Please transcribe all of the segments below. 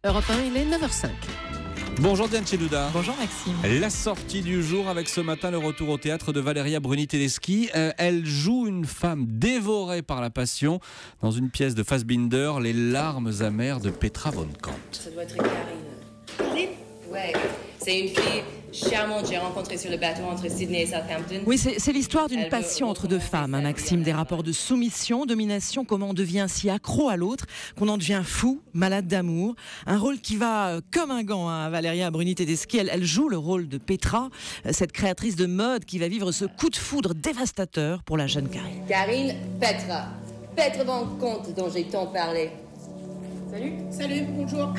Europe 1, il est 9h05. Bonjour Diane Chelouda. Bonjour Maxime. La sortie du jour avec ce matin le retour au théâtre de Valeria Bruni-Tedeschi. Elle joue une femme dévorée par la passion dans une pièce de Fassbinder, Les larmes amères de Petra von Kant. Ça doit être Karine. Karine? Ouais, c'est une fille charmante que j'ai rencontrée sur le bateau entre Sydney et Southampton. Oui, c'est l'histoire d'une passion entre deux femmes, Maxime, des rapports de soumission, domination, comment on devient si accro à l'autre, qu'on en devient fou, malade d'amour. Un rôle qui va comme un gant à Valeria Bruni-Tedeschi. Elle joue le rôle de Petra, cette créatrice de mode qui va vivre ce coup de foudre dévastateur pour la jeune Karine. Karine, Petra. Petra von Kant dont j'ai tant parlé. Salut, bonjour.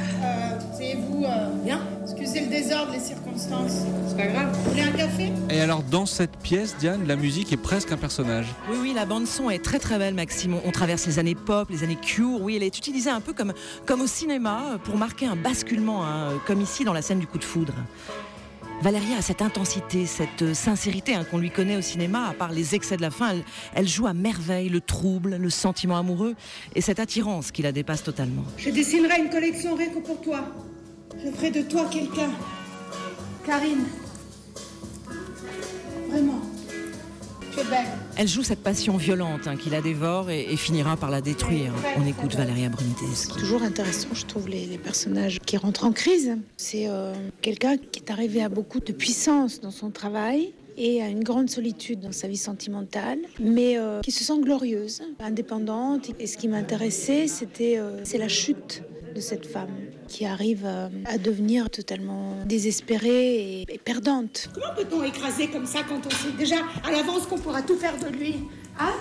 C'est vous. Bien. Excusez le désordre, les circonstances. C'est pas grave. Vous voulez un café? Et alors dans cette pièce, Diane, la musique est presque un personnage. Oui, la bande-son est très très belle, Maxime. On traverse les années pop, les années Cure. Oui, elle est utilisée un peu comme au cinéma pour marquer un basculement, comme ici dans la scène du coup de foudre. Valeria a cette intensité, cette sincérité qu'on lui connaît au cinéma, à part les excès de la fin. Elle joue à merveille le trouble, le sentiment amoureux et cette attirance qui la dépasse totalement. Je dessinerai une collection rien que pour toi. Je ferai de toi quelqu'un. Karine. Vraiment. Tu es belle. Elle joue cette passion violente qui la dévore et finira par la détruire. On écoute Valeria Bruni-Tedeschi. C'est toujours intéressant, je trouve, les personnages qui rentrent en crise. C'est quelqu'un qui est arrivé à beaucoup de puissance dans son travail et à une grande solitude dans sa vie sentimentale, mais qui se sent glorieuse, indépendante. Et ce qui m'intéressait, c'est la chute de cette femme qui arrive à devenir totalement désespérée et perdante. Comment peut-on écraser comme ça quand on sait déjà à l'avance qu'on pourra tout faire de lui? Hein?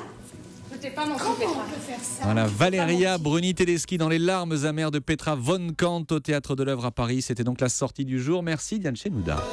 Pas mon Comment on peut faire ça? Voilà, Valeria Bruni-Tedeschi dans Les larmes amères de Petra von Kant au Théâtre de l'Œuvre à Paris. C'était donc la sortie du jour. Merci Diane Chelouda.